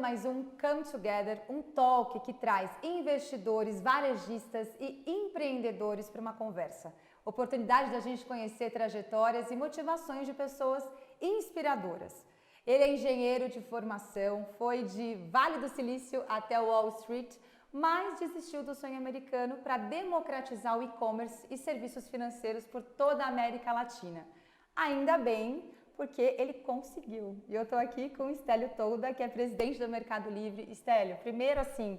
mais um Come Together, um talk que traz investidores, varejistas e empreendedores para uma conversa. Oportunidade da gente conhecer trajetórias e motivações de pessoas inspiradoras. Ele é engenheiro de formação, foi de Vale do Silício até Wall Street, mas desistiu do sonho americano para democratizar o e-commerce e serviços financeiros por toda a América Latina. Ainda bem, porque ele conseguiu. E eu estou aqui com o Stélio Toda, que é presidente do Mercado Livre. Stélio, primeiro assim,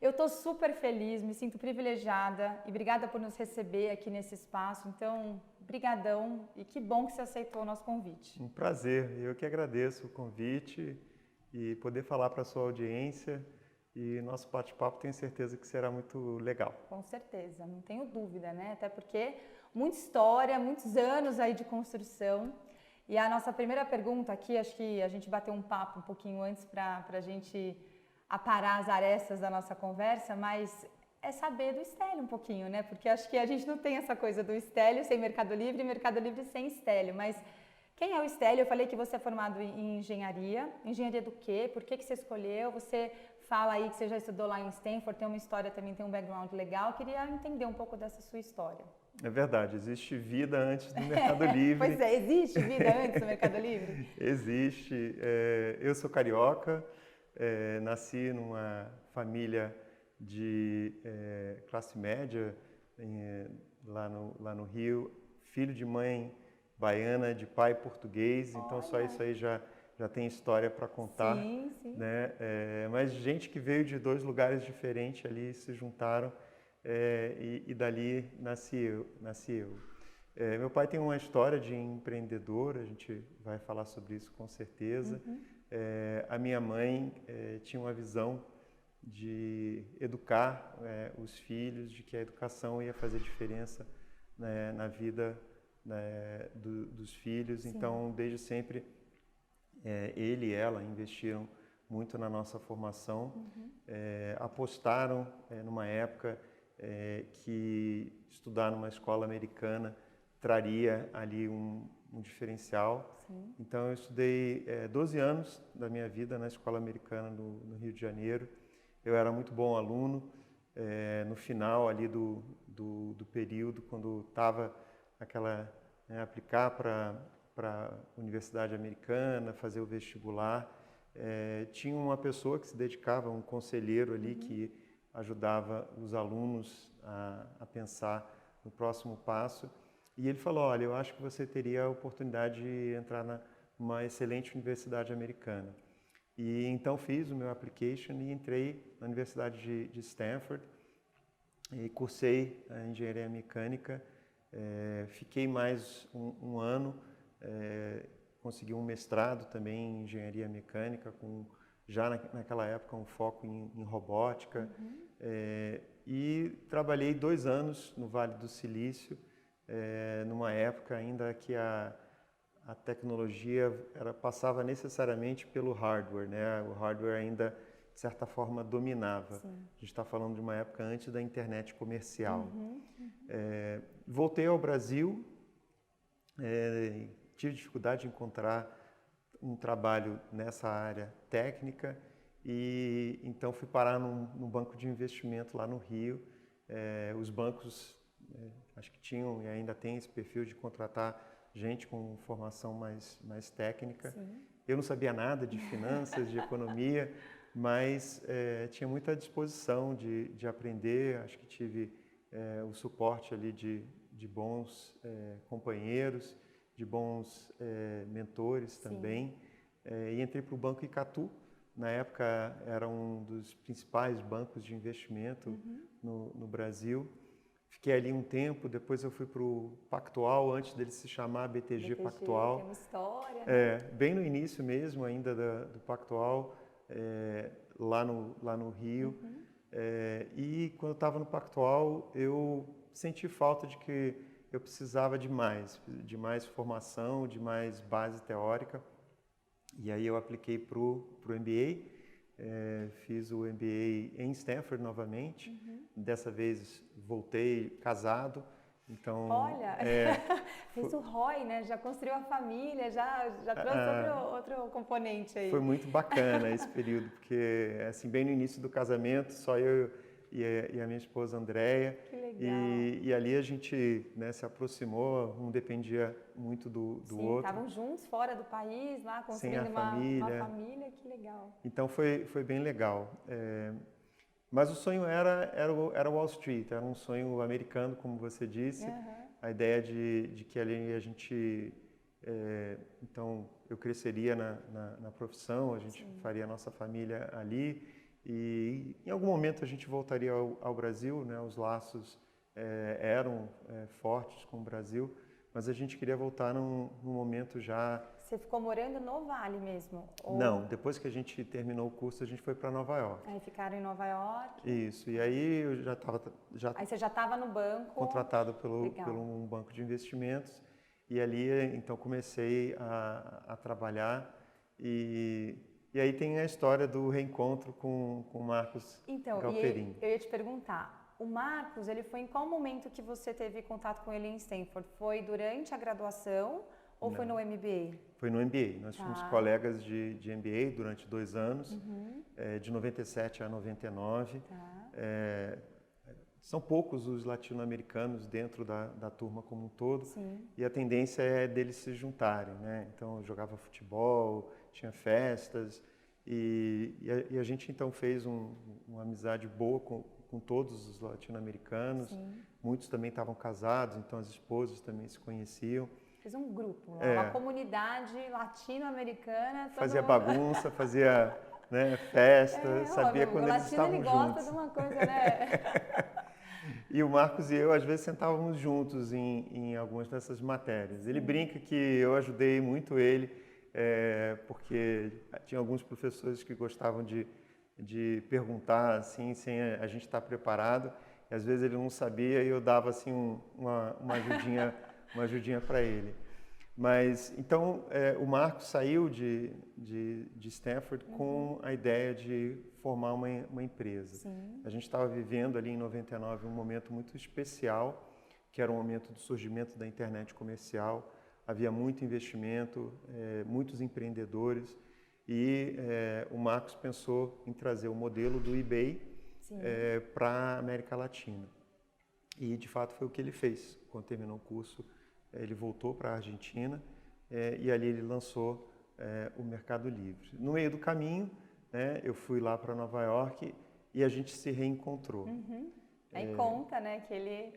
eu estou super feliz, me sinto privilegiada e obrigada por nos receber aqui nesse espaço. Então, brigadão e que bom que você aceitou o nosso convite. Um prazer, eu que agradeço o convite e poder falar para a sua audiência. E nosso bate-papo tenho certeza que será muito legal. Com certeza, não tenho dúvida, né? Até porque muita história, muitos anos aí de construção. E a nossa primeira pergunta aqui, acho que a gente bateu um papo um pouquinho antes para a gente aparar as arestas da nossa conversa, mas é saber do Stélio um pouquinho, né? Porque acho que a gente não tem essa coisa do Stélio sem Mercado Livre e Mercado Livre sem Stélio. Mas quem é o Stélio? Eu falei que você é formado em engenharia. Engenharia do quê? Por que você escolheu? Você fala aí que você já estudou lá em Stanford, tem uma história também, tem um background legal. Eu queria entender um pouco dessa sua história. É verdade, existe vida antes do Mercado Livre. Pois é, existe vida antes do Mercado Livre? Existe. Eu sou carioca, nasci numa família de classe média lá no Rio, filho de mãe baiana, de pai português, então só isso aí já tem história para contar. Sim, sim. Né? Mas gente que veio de dois lugares diferentes ali se juntaram e dali nasci eu. Meu pai tem uma história de empreendedor, a gente vai falar sobre isso com certeza. Uhum. A minha mãe tinha uma visão de educar os filhos, de que a educação ia fazer diferença, né, na vida, né, dos filhos. Sim. Então, desde sempre, ele e ela investiram muito na nossa formação, uhum. Apostaram numa época que estudar numa escola americana traria ali um diferencial. Sim. Então eu estudei 12 anos da minha vida na escola americana no Rio de Janeiro. Eu era muito bom aluno. No final ali do período, quando estava aplicar para a Universidade Americana, fazer o vestibular, tinha uma pessoa que se dedicava, um conselheiro ali, uhum. que ajudava os alunos a pensar no próximo passo. E ele falou, olha, eu acho que você teria a oportunidade de entrar numa excelente universidade americana. E então fiz o meu application e entrei na Universidade de Stanford e cursei a engenharia mecânica. Fiquei mais um ano, consegui um mestrado também em engenharia mecânica, já naquela época um foco em robótica. Uhum. E trabalhei 2 anos no Vale do Silício, numa época ainda que a tecnologia passava necessariamente pelo hardware, né? O hardware ainda, de certa forma, dominava. Sim. A gente está falando de uma época antes da internet comercial. Uhum, uhum. Voltei ao Brasil, tive dificuldade de encontrar um trabalho nessa área técnica e então fui parar num banco de investimento lá no Rio. Os bancos acho que tinham e ainda têm esse perfil de contratar gente com formação mais técnica. Sim. Eu não sabia nada de finanças, de economia, mas tinha muita disposição de aprender. Acho que tive o suporte ali de bons companheiros, de bons mentores. Sim. Também. E entrei para o Banco Icatu. Na época era um dos principais bancos de investimento, uhum. no Brasil. Fiquei ali um tempo, depois eu fui para o Pactual, antes dele se chamar BTG Pactual. Tem uma história. Né? Bem no início mesmo ainda do Pactual, lá no Rio. Uhum. E quando eu estava no Pactual, eu senti falta de que eu precisava de mais formação, de mais base teórica. E aí eu apliquei para o MBA. Fiz o MBA em Stanford novamente. Uhum. Dessa vez voltei casado Então, Olha, fez o ROI, né? Já construiu a família, já trouxe outro componente aí. foi muito bacana esse período, porque assim, bem no início do casamento, só eu e a minha esposa Andréia, Que legal. e ali a gente, né, se aproximou, um dependia muito do Sim, outro, estavam juntos, fora do país, lá, sem a construindo uma família, que legal. Então foi bem legal. Mas o sonho era Wall Street, era um sonho americano, como você disse. Aham. A ideia de que ali a gente, então eu cresceria na profissão, a gente faria a nossa família ali e em algum momento a gente voltaria ao Brasil, né? Os laços eram fortes com o Brasil, mas a gente queria voltar num momento já. Você ficou morando no Vale mesmo? Não, depois que a gente terminou o curso, a gente foi para Nova York. Aí ficaram em Nova York. Isso, e aí eu já estava Aí você já estava no banco. contratado pelo Legal. um banco de investimentos e ali então comecei a trabalhar e aí tem a história do reencontro com o Marcos Então, Galperin. eu ia te perguntar, o Marcos, ele foi em qual momento que você teve contato com ele em Stanford? Foi durante a graduação ou foi no MBA? Foi no MBA, nós fomos colegas de MBA durante 2 anos, de 97 a 99. São poucos os latino-americanos dentro da turma como um todo. Sim. E a tendência é deles se juntarem, né? Então eu jogava futebol, tinha festas e a gente então fez uma amizade boa com todos os latino-americanos. Muitos também estavam casados, então as esposas também se conheciam. Fiz um grupo, uma comunidade latino-americana. Fazia bagunça, fazia festa, sabia quando eles estavam juntos. O latino, ele gosta de uma coisa, né? E o Marcos e eu, às vezes, sentávamos juntos em algumas dessas matérias. Ele brinca que eu ajudei muito ele, porque tinha alguns professores que gostavam de perguntar, assim, sem a gente estar preparado. E, às vezes, ele não sabia e eu dava, assim, uma ajudinha para ele. Mas, então, o Marcos saiu de Stanford com a ideia de formar uma empresa. Sim. A gente estava vivendo ali em 99 um momento muito especial, que era o momento do surgimento da internet comercial. Havia muito investimento, muitos empreendedores e o Marcos pensou em trazer o modelo do eBay para a América Latina. E, de fato, foi o que ele fez. Quando terminou o curso, ele voltou para a Argentina e ali ele lançou o Mercado Livre. No meio do caminho, eu fui lá para Nova York e a gente se reencontrou. Aí conta, né, que ele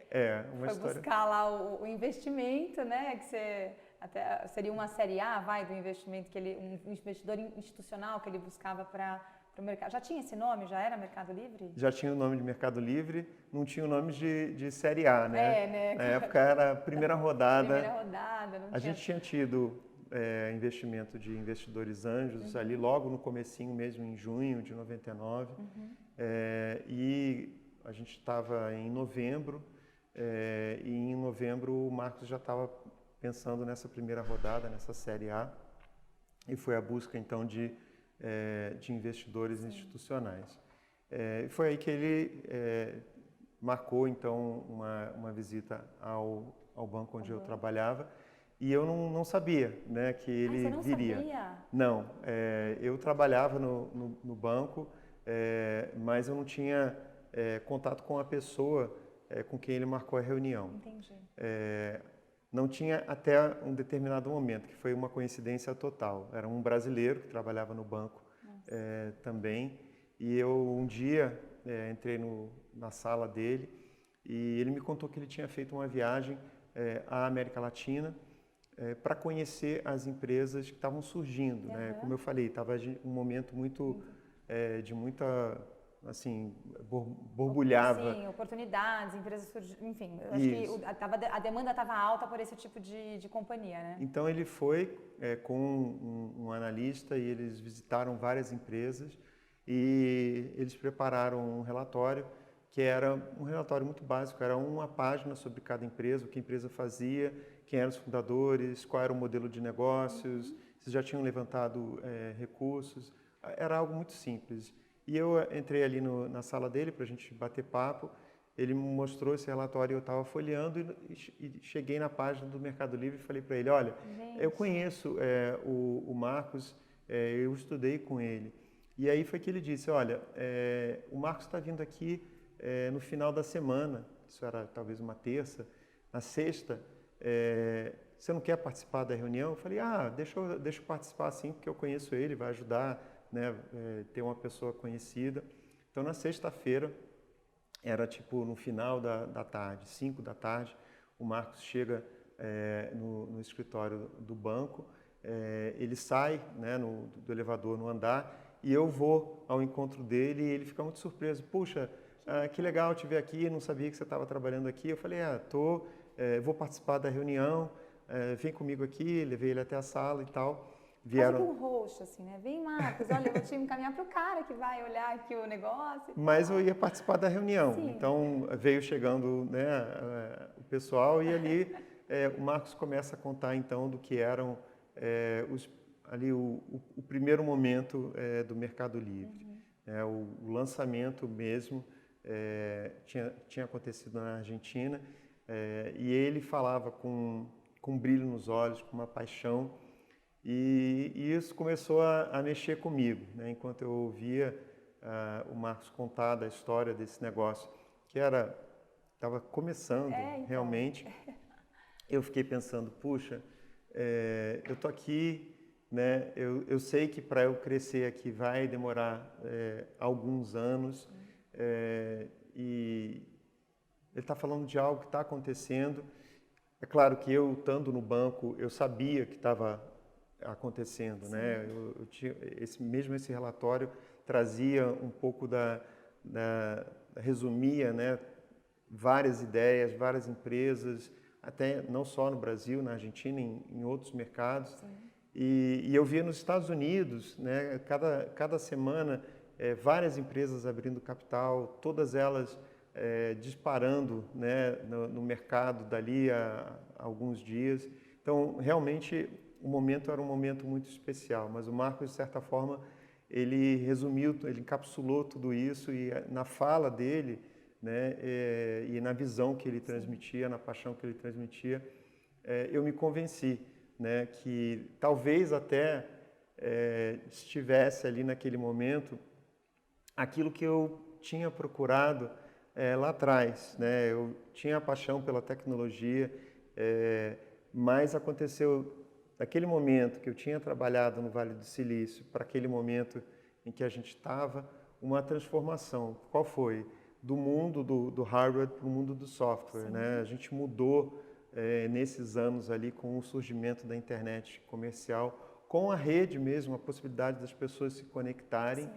foi história... buscar lá o investimento, né, que você até seria uma série A, do investimento que um investidor institucional que ele buscava para o mercado. Já tinha esse nome? Já era Mercado Livre? Já tinha o nome de Mercado Livre, não tinha o nome de série A, né? Na época era a primeira rodada. Não a gente tinha tido investimento de investidores anjos ali logo no comecinho mesmo, em junho de 99. E a gente estava em novembro e em novembro o Marcos já estava pensando nessa primeira rodada, nessa série A. E foi a busca então de investidores institucionais. Foi aí que ele marcou então uma visita ao banco onde eu trabalhava e eu não sabia, né, que ele você não viria. Sabia? Não, eu trabalhava no banco, mas eu não tinha contato com a pessoa com quem ele marcou a reunião. Entendi. Não tinha até um determinado momento, que foi uma coincidência total. Era um brasileiro que trabalhava no banco também. E eu um dia entrei na sala dele e ele me contou que ele tinha feito uma viagem à América Latina para conhecer as empresas que estavam surgindo. Né? Como eu falei, estava um momento muito de muita... assim, borbulhava. Sim, oportunidades, empresas surgindo, enfim, eu acho que a demanda estava alta por esse tipo de companhia, né? Então ele foi com um analista e eles visitaram várias empresas e eles prepararam um relatório que era um relatório muito básico, era uma página sobre cada empresa, o que a empresa fazia, quem eram os fundadores, qual era o modelo de negócios, se já tinham levantado recursos, era algo muito simples. E eu entrei ali na sala dele para a gente bater papo ele me mostrou esse relatório, eu estava folheando e cheguei na página do Mercado Livre e falei para ele, olha, Gente. eu conheço o Marcos, eu estudei com ele. E aí foi que ele disse, olha, o Marcos está vindo aqui no final da semana, isso era talvez uma terça, na sexta, você não quer participar da reunião? Eu falei, deixa eu participar sim, porque eu conheço ele, vai ajudar, né, ter uma pessoa conhecida. Então, na sexta-feira, era tipo no final da tarde, 5 da tarde, o Marcos chega no escritório do banco, ele sai, né, do elevador no andar e eu vou ao encontro dele e ele fica muito surpreso. Puxa, que legal te ver aqui, não sabia que você estava trabalhando aqui. Eu falei, vou participar da reunião, vem comigo aqui, levei ele até a sala e tal. Quase que um host, assim, né? Vem, Marcos, olha, eu vou te encaminhar para o cara que vai olhar aqui o negócio. Mas eu ia participar da reunião, Sim. então veio chegando, né, o pessoal e ali o Marcos começa a contar então do que eram ali o primeiro momento do Mercado Livre. O lançamento mesmo tinha acontecido na Argentina e ele falava com um brilho nos olhos, com uma paixão. E isso começou a mexer comigo, né? Enquanto eu ouvia o Marcos contar da história desse negócio, que estava começando então. realmente, eu fiquei pensando, puxa, eu tô aqui, né? Eu sei que para eu crescer aqui vai demorar alguns anos, e ele está falando de algo que está acontecendo. É claro que eu, estando no banco, eu sabia que estava acontecendo, né? Eu tinha esse relatório trazia um pouco resumia, né? Várias ideias, várias empresas, até não só no Brasil, na Argentina, em outros mercados. E eu via nos Estados Unidos, né? Cada semana várias empresas abrindo capital, todas elas disparando, né? No mercado dali a alguns dias. Então, realmente o momento era um momento muito especial, mas o Marcos, de certa forma, ele resumiu, ele encapsulou tudo isso e na fala dele, né, e na visão que ele transmitia, na paixão que ele transmitia, eu me convenci, né, que talvez até estivesse ali naquele momento aquilo que eu tinha procurado lá atrás, né, eu tinha a paixão pela tecnologia, mas aconteceu daquele momento que eu tinha trabalhado no Vale do Silício para aquele momento em que a gente estava, uma transformação. Qual foi? Do mundo do hardware para o mundo do software, né? A gente mudou nesses anos ali com o surgimento da internet comercial, com a rede mesmo, a possibilidade das pessoas se conectarem.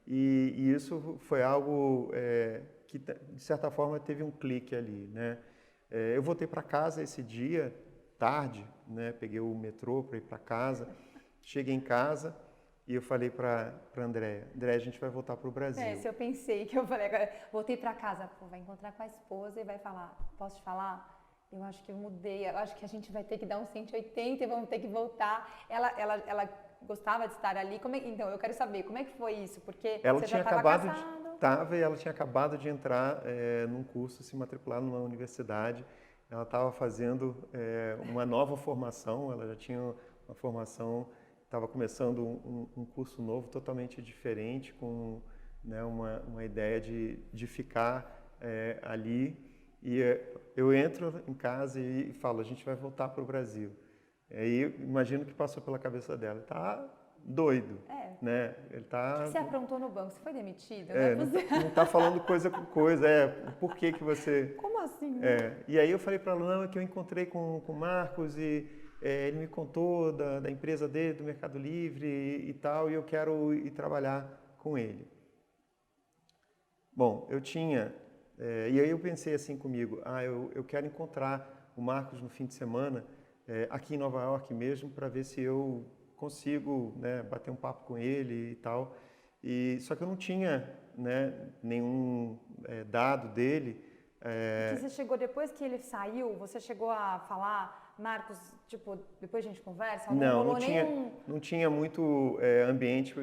E isso foi algo que, de certa forma, teve um clique ali, né? Eu voltei para casa esse dia, tarde, né? Peguei o metrô para ir para casa, cheguei em casa e eu falei para Andréia, a gente vai voltar para o Brasil. Se eu pensei que eu falei agora, voltei para casa, vai encontrar com a esposa e vai falar, posso te falar? Eu acho que eu mudei, eu acho que a gente vai ter que dar uns 180 e vamos ter que voltar. Ela gostava de estar ali, então eu quero saber, como é que foi isso? Porque ela você tinha já estava casado. E ela tinha acabado de entrar num curso, se matricular numa universidade. Ela estava fazendo uma nova formação, ela já tinha uma formação, estava começando um curso novo, totalmente diferente, com, né, uma ideia de ficar ali. E eu entro em casa e falo, a gente vai voltar para o Brasil. Aí eu imagino que passou pela cabeça dela, tá doido, né? Ele tá... Você aprontou no banco, você foi demitido? Não está falando coisa com coisa, por que você... Como assim? E aí eu falei para ela, não, é que eu encontrei com o Marcos e ele me contou da empresa dele, do Mercado Livre e tal, e eu quero ir trabalhar com ele. Bom, eu tinha... e aí eu pensei assim comigo, eu quero encontrar o Marcos no fim de semana, aqui em Nova York mesmo, para ver se eu consigo, né, bater um papo com ele e tal. Só que eu não tinha, né, nenhum dado dele. Que você chegou, depois que ele saiu, você chegou a falar, Marcos, tipo, depois a gente conversa? Não tinha muito ambiente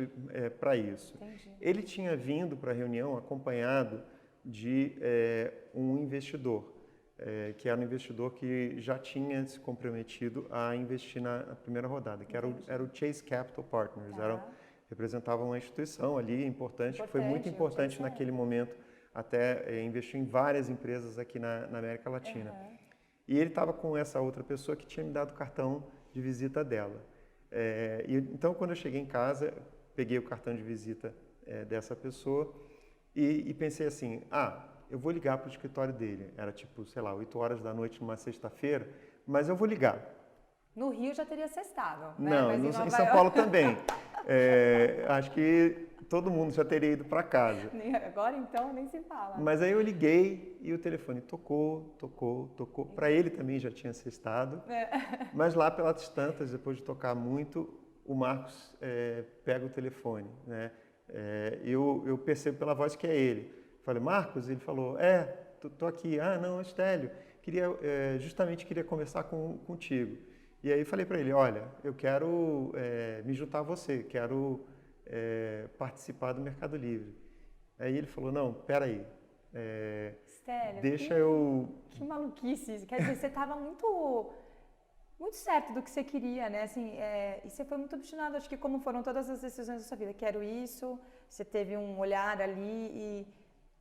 para isso. Entendi. Ele tinha vindo para a reunião acompanhado de um investidor, que era um investidor que já tinha se comprometido a investir na primeira rodada, que era o Chase Capital Partners, representavam uma instituição ali importante, que foi muito importante naquele momento, até investiu em várias empresas aqui na América Latina. E ele estava com essa outra pessoa que tinha me dado o cartão de visita dela. Então, quando eu cheguei em casa, peguei o cartão de visita dessa pessoa e pensei assim, eu vou ligar para o escritório dele. Era tipo, sei lá, 8 horas da noite numa sexta-feira, mas eu vou ligar. No Rio já teria sextado, né? Não, mas em São Paulo também. Acho que todo mundo já teria ido para casa. Agora então nem se fala. Mas aí eu liguei e o telefone tocou. Para ele também já tinha sextado. Mas lá pelas tantas, depois de tocar muito, o Marcos pega o telefone, né? Eu percebo pela voz que é ele. Falei, Marcos? Ele falou, tô aqui. Não, Estélio, justamente queria conversar contigo. E aí falei para ele, olha, eu quero me juntar a você, quero participar do Mercado Livre. Aí ele falou, não, peraí, Estélio, deixa eu... Que maluquice isso. Quer dizer, você estava muito certo do que você queria, né? Assim, e você foi muito obstinado, acho que como foram todas as decisões da sua vida. Quero isso, você teve um olhar ali e...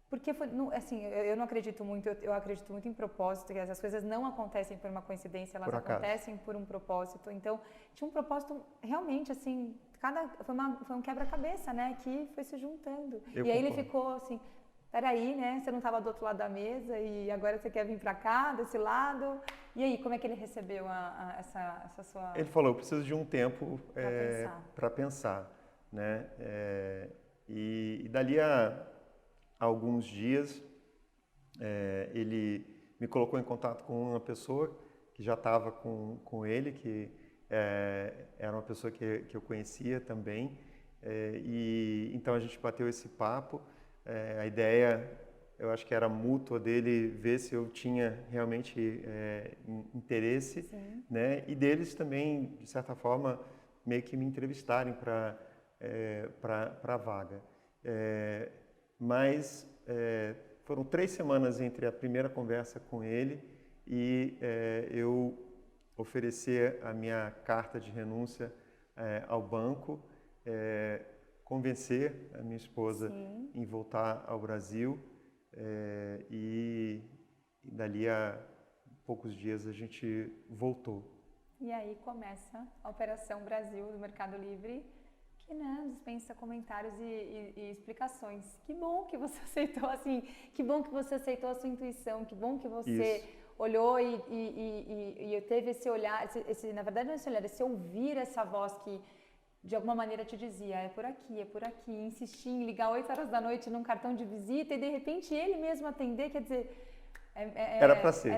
Porque, assim, eu não acredito muito, eu acredito muito em propósito, que essas coisas não acontecem por uma coincidência, elas acontecem por um propósito. Então, tinha um propósito realmente, assim, foi um quebra-cabeça, né, que foi se juntando. E aí ele ficou assim, peraí, né, você não estava do outro lado da mesa e agora você quer vir para cá, desse lado. E aí, como é que ele recebeu essa sua... Ele falou, eu preciso de um tempo para pensar, né, e dali a alguns dias, ele me colocou em contato com uma pessoa que já estava com ele, que era uma pessoa que eu conhecia também, e então a gente bateu esse papo. A ideia, eu acho que era mútua dele ver se eu tinha realmente interesse, né? E deles também, de certa forma, meio que me entrevistarem para a vaga. Mas foram 3 semanas entre a primeira conversa com ele e eu oferecer a minha carta de renúncia ao banco, convencer a minha esposa em voltar ao Brasil e dali a poucos dias a gente voltou. E aí começa a Operação Brasil do Mercado Livre, que, né, dispensa comentários e explicações. Que bom que você aceitou, assim, que bom que você aceitou a sua intuição, que bom que você olhou e teve esse olhar, na verdade não é esse olhar, esse ouvir essa voz que de alguma maneira te dizia, é por aqui, insistir em ligar 8 horas da noite num cartão de visita e de repente ele mesmo atender, quer dizer... Era para ser.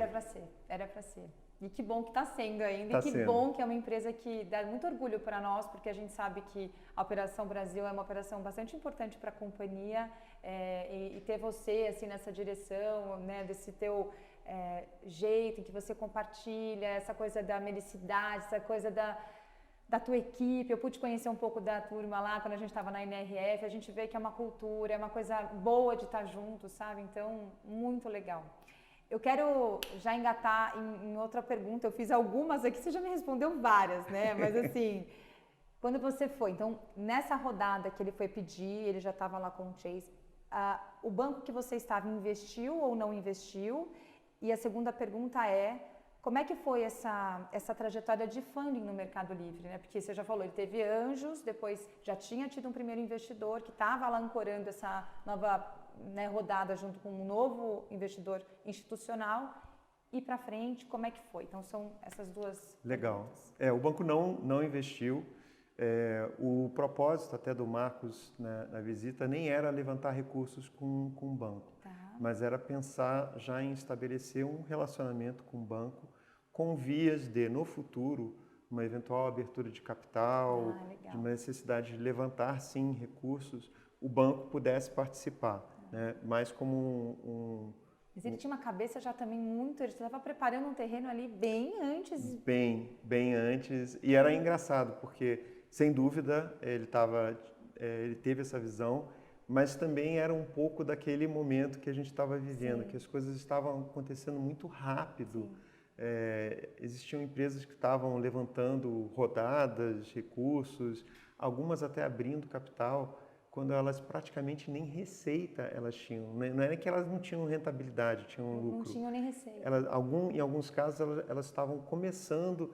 Era para ser. E que bom que está sendo ainda, bom que é uma empresa que dá muito orgulho para nós, porque a gente sabe que a Operação Brasil é uma operação bastante importante para a companhia e ter você assim nessa direção, né, desse teu jeito em que você compartilha, essa coisa da melicidade, essa coisa da tua equipe. Eu pude conhecer um pouco da turma lá quando a gente estava na NRF, a gente vê que é uma cultura, é uma coisa boa de estar junto, sabe? Então, muito legal. Eu quero já engatar em outra pergunta. Eu fiz algumas aqui, você já me respondeu várias, né? Mas assim, quando você foi, então nessa rodada que ele foi pedir, ele já estava lá com o Chase, o banco que você estava investiu ou não investiu? E a segunda pergunta é, como é que foi essa trajetória de funding no Mercado Livre, né? Porque você já falou, ele teve anjos, depois já tinha tido um primeiro investidor que estava lá ancorando essa nova, né, rodada junto com um novo investidor institucional. E para frente, como é que foi? Então são essas duas. Legal. O banco não investiu. O propósito até do Marcos na visita nem era levantar recursos com o banco, mas era pensar já em estabelecer um relacionamento com o banco com vias de, no futuro, uma eventual abertura de capital, de uma necessidade de levantar, sim, recursos, o banco pudesse participar, né? Mais como Mas ele tinha uma cabeça já também muito... Ele estava preparando um terreno ali bem antes. Bem antes. E era engraçado, porque, sem dúvida, ele teve essa visão, mas também era um pouco daquele momento que a gente estava vivendo, Sim. que as coisas estavam acontecendo muito rápido. Sim. Existiam empresas que estavam levantando rodadas, recursos, algumas até abrindo capital, quando elas praticamente nem receita elas tinham. Não era que elas não tinham rentabilidade, tinham Não lucro. tinham nem receita. Em alguns casos, elas estavam começando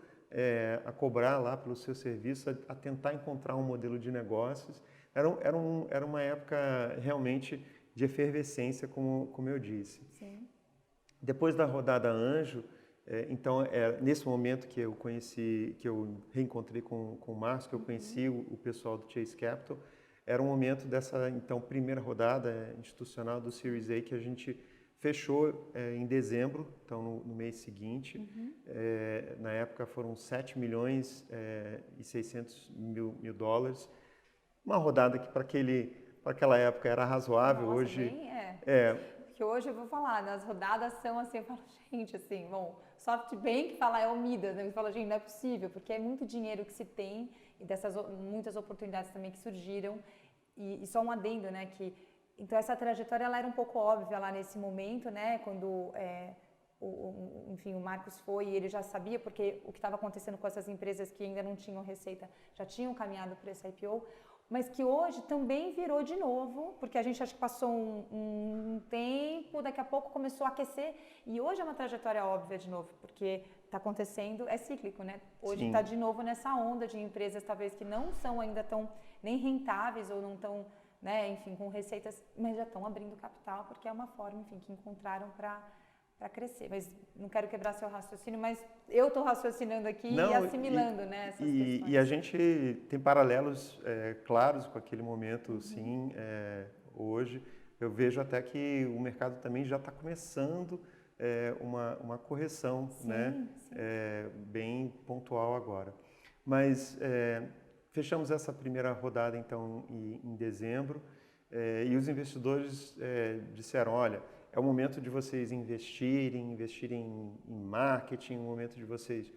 a cobrar lá pelo seu serviço, a tentar encontrar um modelo de negócios. Era uma época realmente de efervescência, como eu disse. Sim. Depois da rodada Anjo, então, nesse momento que eu conheci, que eu reencontrei com o Márcio, que eu conheci o pessoal do Chase Capital, era um momento dessa, então, primeira rodada institucional do Series A que a gente fechou em dezembro, então no mês seguinte. Na época foram 7 milhões e 600 mil dólares. Uma rodada que para aquela época era razoável. Nossa, hoje bem, Porque hoje eu vou falar, né, as rodadas são assim, eu falo, gente, assim, bom, SoftBank fala é o Midas, né? Eu falo, gente, não é possível, porque é muito dinheiro que se tem e dessas muitas oportunidades também que surgiram. E só um adendo, né, que então essa trajetória ela era um pouco óbvia lá nesse momento, né, quando enfim, o Marcos foi e ele já sabia, porque o que estava acontecendo com essas empresas que ainda não tinham receita já tinham caminhado para esse IPO, mas que hoje também virou de novo, porque a gente acho que passou um tempo, daqui a pouco começou a aquecer, e hoje é uma trajetória óbvia de novo, porque está acontecendo, é cíclico, né? Hoje está de novo nessa onda de empresas talvez que não são ainda tão nem rentáveis ou não estão, né, enfim, com receitas, mas já estão abrindo capital, porque é uma forma, enfim, que encontraram para crescer. Mas não quero quebrar seu raciocínio, mas eu estou raciocinando aqui e assimilando, né, essas questões. E a gente tem paralelos claros com aquele momento, sim, hoje. Eu vejo até que o mercado também já está começando uma correção, sim, né, sim. bem pontual agora. Mas fechamos essa primeira rodada, então, em dezembro, e os investidores disseram, olha, é o momento de vocês investirem em marketing, é o momento de vocês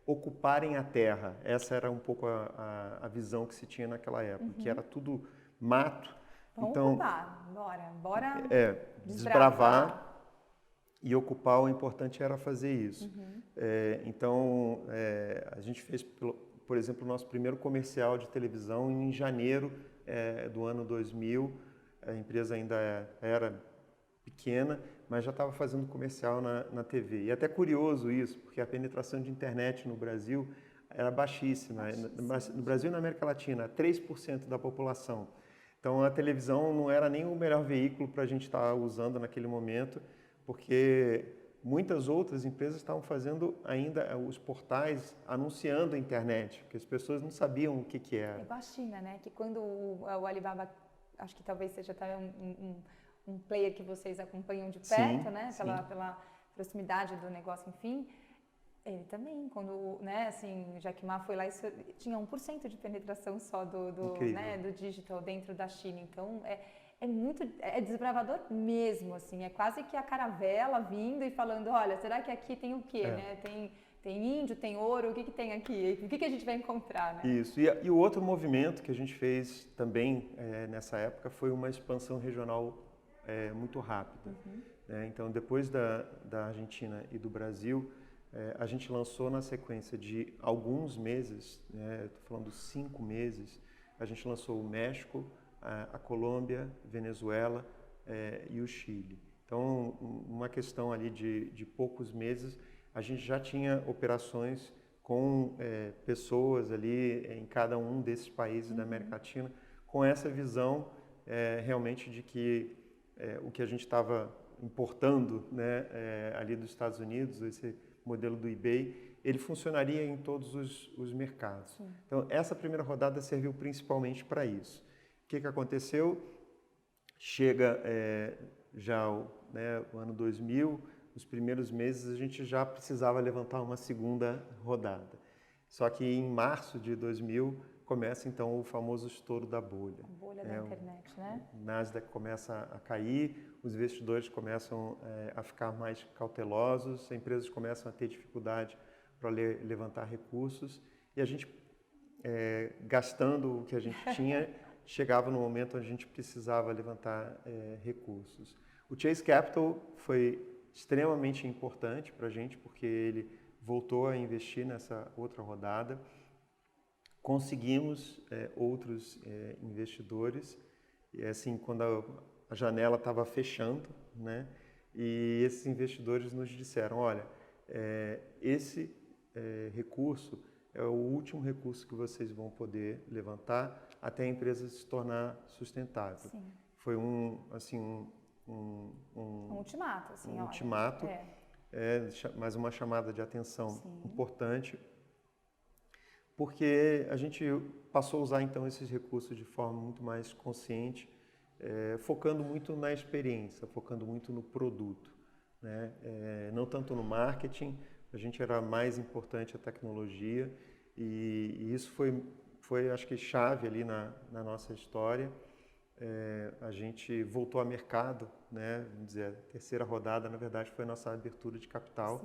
ocuparem a terra. Essa era um pouco a visão que se tinha naquela época, que era tudo mato. Vamos então, ocupar, bora desbravar e ocupar, o importante era fazer isso. Então, a gente fez, por exemplo, o nosso primeiro comercial de televisão em janeiro do ano 2000. A empresa ainda era pequena, mas já estava fazendo comercial na TV. E é até curioso isso, porque a penetração de internet no Brasil era baixíssima. No Brasil e na América Latina, 3% da população. Então a televisão não era nem o melhor veículo para a gente estar usando naquele momento, porque muitas outras empresas estavam fazendo ainda os portais anunciando a internet, porque as pessoas não sabiam o que era. É igual a China, né? Que quando o Alibaba, acho que talvez seja até um player que vocês acompanham de perto, né? Pela proximidade do negócio, enfim. Ele também, quando, né, assim, Jack Ma foi lá, isso tinha 1% de penetração só do digital dentro da China. Então, é desbravador mesmo, assim. É quase que a caravela vindo e falando, olha, será que aqui tem o quê, né? Tem índio, tem ouro, o que tem aqui? O que a gente vai encontrar, né? Isso. E o outro movimento que a gente fez também nessa época foi uma expansão regional muito rápida. Então, depois da Argentina e do Brasil, a gente lançou na sequência de alguns meses, estou falando 5 meses, a gente lançou o México, a Colômbia, Venezuela e o Chile. Então, uma questão ali de poucos meses, a gente já tinha operações com pessoas ali em cada um desses países da América Latina, com essa visão realmente de que o que a gente estava importando, né, ali dos Estados Unidos, esse modelo do eBay, ele funcionaria em todos os mercados. Sim. Então, essa primeira rodada serviu principalmente para isso. O que aconteceu? Chega já o ano 2000, nos primeiros meses a gente já precisava levantar uma segunda rodada. Só que em março de 2000 começa então o famoso estouro da bolha. A bolha da internet, né? O Nasdaq começa a cair, os investidores começam a ficar mais cautelosos, as empresas começam a ter dificuldade para levantar recursos e a gente, gastando o que a gente tinha, chegava no momento onde a gente precisava levantar recursos. O Chase Capital foi extremamente importante para a gente, porque ele voltou a investir nessa outra rodada. Conseguimos outros investidores, e assim, quando a janela estava fechando, né? E esses investidores nos disseram, olha, esse recurso é o último recurso que vocês vão poder levantar até a empresa se tornar sustentável. Sim. Foi um ultimato, assim, um olha. ultimato, mas uma chamada de atenção importante, porque a gente passou a usar então esses recursos de forma muito mais consciente, focando muito na experiência, focando muito no produto, né? Não tanto no marketing. A gente era mais importante a tecnologia e isso foi acho que chave ali na nossa história. A gente voltou ao mercado, né? Vamos dizer, a terceira rodada, na verdade, foi a nossa abertura de capital,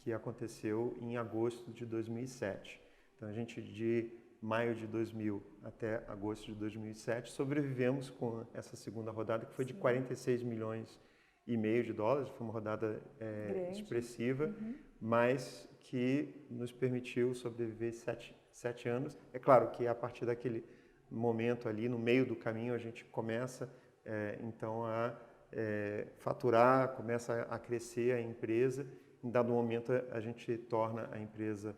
que aconteceu em agosto de 2007. Então, a gente, de maio de 2000 até agosto de 2007, sobrevivemos com essa segunda rodada, que foi de 46 milhões e meio de dólares, foi uma rodada expressiva, mas que nos permitiu sobreviver 7 anos. É claro que a partir daquele momento ali, no meio do caminho, a gente começa então a faturar, começa a crescer a empresa. Em dado momento, a gente torna a empresa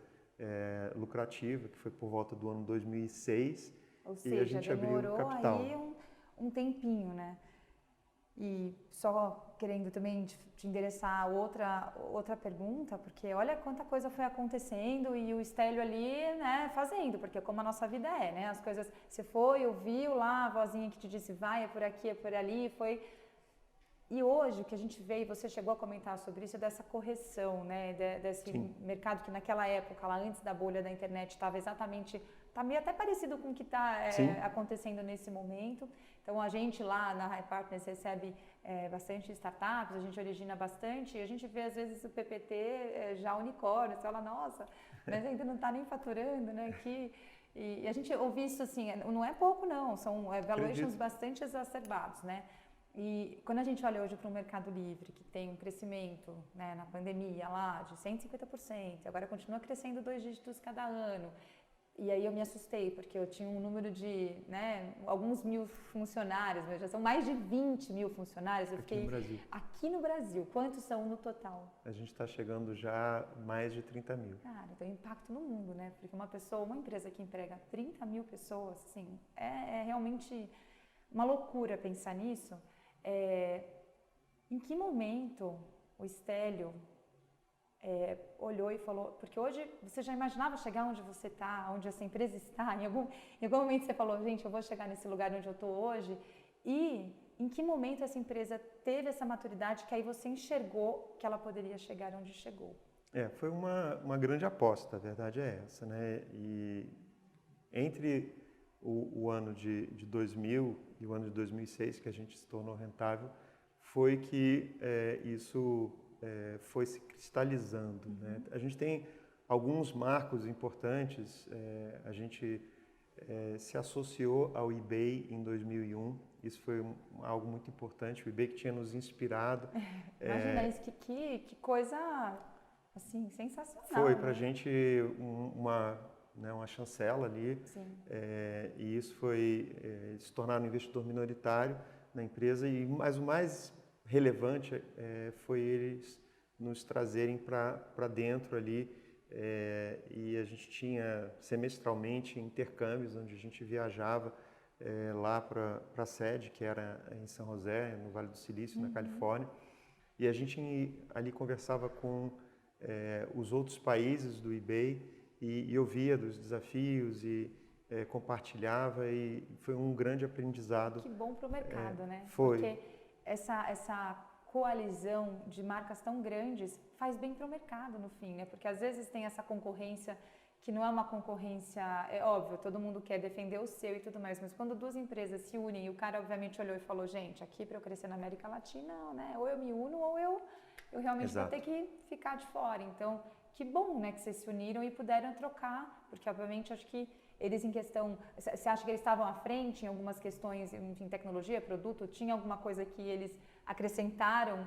lucrativa, que foi por volta do ano 2006. Ou seja, e a gente abriu capital. Aí um tempinho, né? E só querendo também te endereçar outra pergunta, porque olha quanta coisa foi acontecendo e o Stélio ali, né, fazendo, porque como a nossa vida é, né? As coisas, você foi, ouviu lá a vozinha que te disse vai, é por aqui, é por ali, foi... E hoje o que a gente vê, e você chegou a comentar sobre isso, é dessa correção, né, desse mercado que naquela época, lá antes da bolha da internet, estava exatamente, está meio até parecido com o que está acontecendo nesse momento. Então a gente lá na High Partners recebe bastante startups, a gente origina bastante, e a gente vê às vezes o PPT já unicórnio, você fala, nossa, mas ainda não está nem faturando, né, e a gente ouve isso assim, não é pouco não, são valuations bastante exacerbados, né. E quando a gente olha hoje para o Mercado Livre, que tem um crescimento, né, na pandemia lá de 150%, agora continua crescendo 2 dígitos cada ano. E aí eu me assustei, porque eu tinha um número de, né, alguns mil funcionários, já são mais de 20 mil funcionários. Eu fiquei, no Brasil. Aqui no Brasil, quantos são no total? A gente está chegando já a mais de 30 mil. Cara, tem impacto no mundo, né? Porque uma empresa que emprega 30 mil pessoas, assim, é realmente uma loucura pensar nisso. Em que momento o Stélio olhou e falou, porque hoje você já imaginava chegar onde você está, onde essa empresa está, em algum momento você falou, gente, eu vou chegar nesse lugar onde eu estou hoje, e em que momento essa empresa teve essa maturidade que aí você enxergou que ela poderia chegar onde chegou? Foi uma grande aposta, a verdade é essa, né? E entre o ano de 2000 e o ano de 2006, que a gente se tornou rentável, foi que isso foi se cristalizando, né? A gente tem alguns marcos importantes. A gente se associou ao eBay em 2001. Isso foi algo muito importante. O eBay que tinha nos inspirado. Imagina isso, que coisa assim, sensacional. Foi para a gente uma chancela ali. E isso foi se tornar um investidor minoritário na empresa. Mas o mais relevante foi eles nos trazerem para dentro ali, e a gente tinha semestralmente intercâmbios onde a gente viajava lá para a sede, que era em São José, no Vale do Silício, na Califórnia, e a gente ali conversava com os outros países do eBay e ouvia dos desafios e compartilhava, e foi um grande aprendizado. Que bom para o mercado, né? Foi. Porque essa coalizão de marcas tão grandes faz bem para o mercado no fim, né? Porque às vezes tem essa concorrência que não é uma concorrência, é óbvio, todo mundo quer defender o seu e tudo mais, mas quando duas empresas se unem e o cara obviamente olhou e falou, gente, aqui para eu crescer na América Latina, né, ou eu me uno ou eu realmente vou ter que ficar de fora. Então, que bom, né, que vocês se uniram e puderam trocar, porque obviamente acho que eles em questão, você acha que eles estavam à frente em algumas questões, enfim, tecnologia, produto? Tinha alguma coisa que eles acrescentaram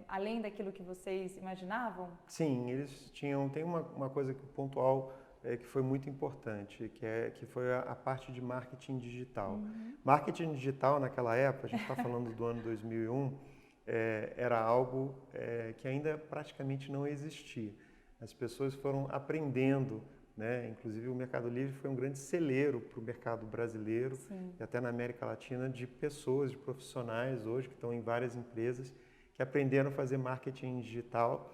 além daquilo que vocês imaginavam? Sim, eles tinham, tem uma coisa pontual que foi muito importante, que foi a parte de marketing digital. Marketing digital naquela época, a gente está falando do ano 2001, era algo que ainda praticamente não existia. As pessoas foram aprendendo, né? Inclusive o Mercado Livre foi um grande celeiro para o mercado brasileiro. Sim. E até na América Latina, de pessoas, de profissionais hoje que estão em várias empresas que aprenderam a fazer marketing digital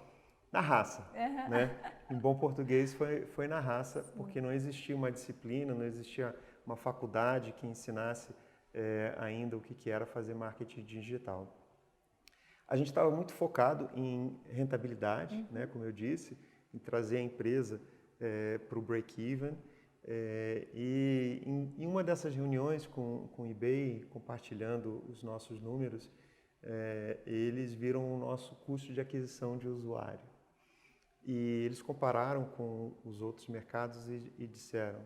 na raça, né? Em bom português foi na raça. Sim. Porque não existia uma disciplina, não existia uma faculdade que ensinasse ainda o que era fazer marketing digital. A gente estava muito focado em rentabilidade, né? Como eu disse, em trazer a empresa para o break-even. E em uma dessas reuniões com o eBay, compartilhando os nossos números, eles viram o nosso custo de aquisição de usuário. E eles compararam com os outros mercados e disseram,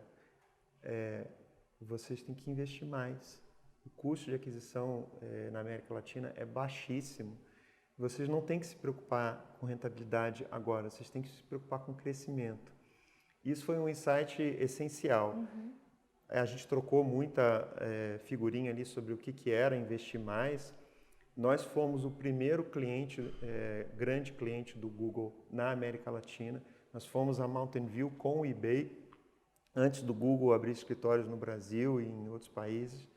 vocês têm que investir mais. O custo de aquisição na América Latina é baixíssimo. Vocês não têm que se preocupar com rentabilidade agora, vocês têm que se preocupar com crescimento. Isso foi um insight essencial. A gente trocou muita figurinha ali sobre o que era investir mais. Nós fomos o primeiro cliente, grande cliente do Google na América Latina. Nós fomos a Mountain View com o eBay, antes do Google abrir escritórios no Brasil e em outros países.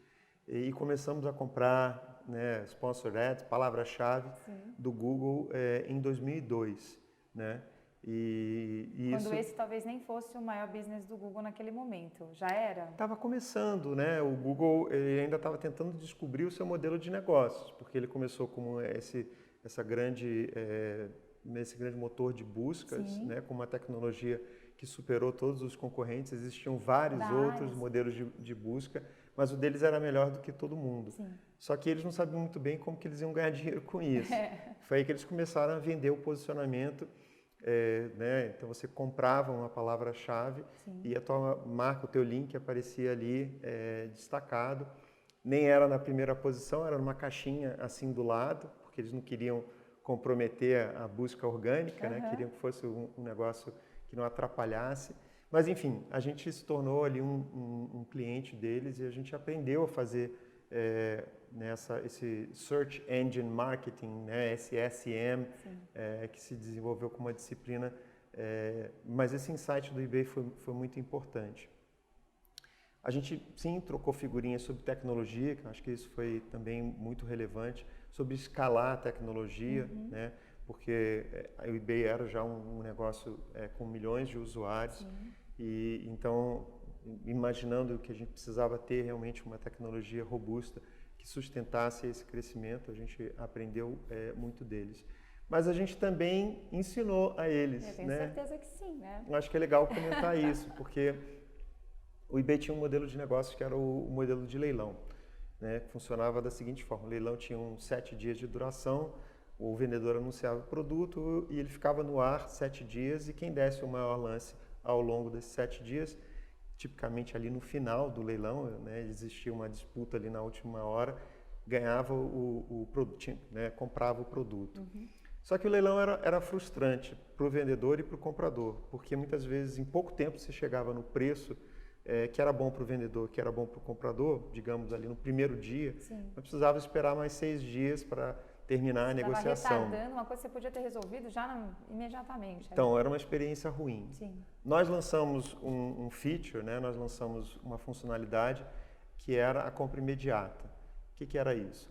E começamos a comprar, né, Sponsored Ads, palavra-chave do Google em 2002, né? Quando esse talvez nem fosse o maior business do Google naquele momento, já era? Estava começando, né? O Google ele ainda estava tentando descobrir o seu modelo de negócios, porque ele começou como esse grande motor de buscas, né? Com uma tecnologia que superou todos os concorrentes. Existiam vários outros modelos de busca, mas o deles era melhor do que todo mundo. Sim. Só que eles não sabiam muito bem como que eles iam ganhar dinheiro com isso. Foi aí que eles começaram a vender o posicionamento. Né? Então você comprava uma palavra-chave e a tua marca, o teu link aparecia ali destacado. Nem era na primeira posição, era numa caixinha assim do lado, porque eles não queriam comprometer a busca orgânica, né? Queriam que fosse um negócio que não atrapalhasse. Mas enfim, a gente se tornou ali um cliente deles e a gente aprendeu a fazer esse Search Engine Marketing, né, SSM, que se desenvolveu como uma disciplina, mas esse insight do eBay foi muito importante. A gente, sim, trocou figurinhas sobre tecnologia, que eu acho que isso foi também muito relevante, sobre escalar a tecnologia, né, porque o eBay era já um negócio com milhões de usuários, e então, imaginando que a gente precisava ter realmente uma tecnologia robusta que sustentasse esse crescimento, a gente aprendeu muito deles. Mas a gente também ensinou a eles. Eu tenho certeza que sim, né? Eu acho que é legal comentar isso, porque o eBay tinha um modelo de negócio que era o modelo de leilão, né? Funcionava da seguinte forma: o leilão tinha 7 dias de duração, o vendedor anunciava o produto e ele ficava no ar 7 dias, e quem desse o maior lance ao longo desses 7 dias, tipicamente ali no final do leilão, né, existia uma disputa ali na última hora, ganhava o produto, né, comprava o produto. Só que o leilão era frustrante para o vendedor e para o comprador, porque muitas vezes em pouco tempo você chegava no preço que era bom para o vendedor, que era bom para o comprador, digamos ali no primeiro dia, mas precisava esperar mais 6 dias para terminar a negociação. Estava retardando uma coisa que você podia ter resolvido já imediatamente. Então, era uma experiência ruim. Nós lançamos um feature, né? Nós lançamos uma funcionalidade que era a compra imediata. O que era isso?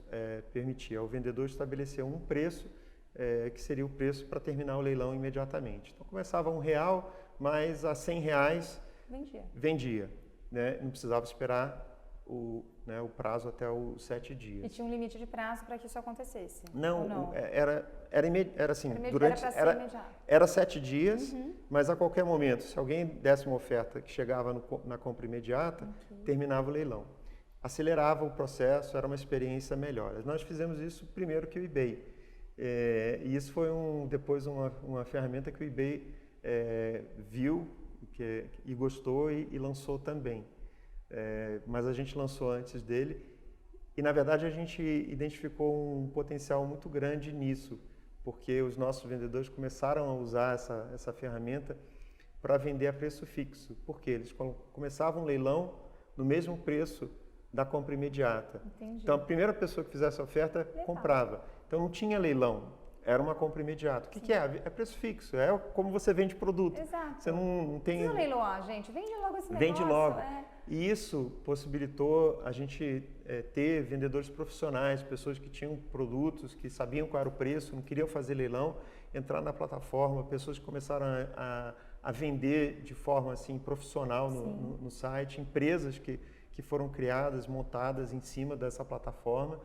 Permitia ao vendedor estabelecer um preço que seria o preço para terminar o leilão imediatamente. Então, começava a R$1, mas a R$100 vendia, né? Não precisava esperar o prazo até os 7 dias. E tinha um limite de prazo para que isso acontecesse? Não, era assim, era 7 dias, mas a qualquer momento, se alguém desse uma oferta que chegava na compra imediata, terminava o leilão. Acelerava o processo, era uma experiência melhor. Nós fizemos isso primeiro que o eBay. E isso foi depois uma ferramenta que o eBay viu e gostou e lançou também. Mas a gente lançou antes dele e, na verdade, a gente identificou um potencial muito grande nisso, porque os nossos vendedores começaram a usar essa ferramenta para vender a preço fixo. Por quê? Eles começavam um leilão no mesmo preço da compra imediata. Entendi. Então, a primeira pessoa que fizesse a oferta comprava. Então, não tinha leilão, era uma compra imediata. O que é? É preço fixo, é como você vende produto. Exato. Você não tem... Não precisa leiloar, gente. Vende logo esse negócio. Vende logo. E isso possibilitou a gente ter vendedores profissionais, pessoas que tinham produtos, que sabiam qual era o preço, não queriam fazer leilão, entrar na plataforma, pessoas que começaram a vender de forma assim, profissional no site, empresas que foram criadas, montadas em cima dessa plataforma.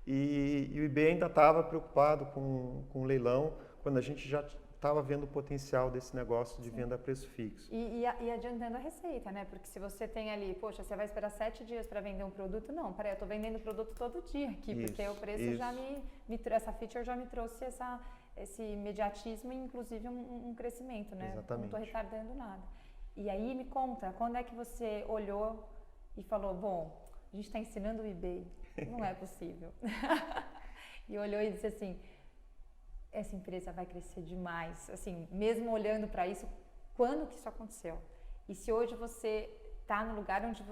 E o eBay ainda estava preocupado com o leilão, quando a gente já estava vendo o potencial desse negócio de venda a preço fixo. E adiantando a receita, né? Porque se você tem ali, poxa, você vai esperar 7 dias para vender um produto, não, peraí, eu estou vendendo produto todo dia aqui, porque o preço já essa feature já me trouxe esse imediatismo e inclusive um crescimento, né? Exatamente. Não estou retardando nada. E aí me conta, quando é que você olhou e falou, bom, a gente está ensinando o eBay, não é possível. E olhou e disse assim, essa empresa vai crescer demais, assim, mesmo olhando para isso, quando que isso aconteceu? E se hoje você está no lugar onde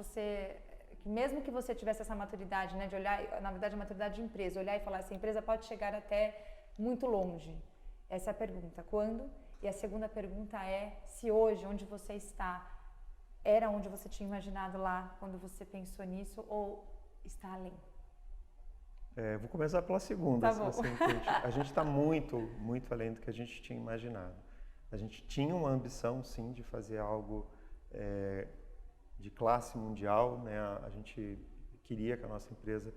mesmo que você tivesse essa maturidade, né, de olhar, na verdade a maturidade de empresa, olhar e falar, essa empresa pode chegar até muito longe. Essa é a pergunta, quando? E a segunda pergunta é, se hoje, onde você está, era onde você tinha imaginado lá, quando você pensou nisso, ou está além? Vou começar pela segunda, tá se bom. você entende. A gente está muito, muito além do que a gente tinha imaginado. A gente tinha uma ambição, sim, de fazer algo de classe mundial, né? A gente queria que a nossa empresa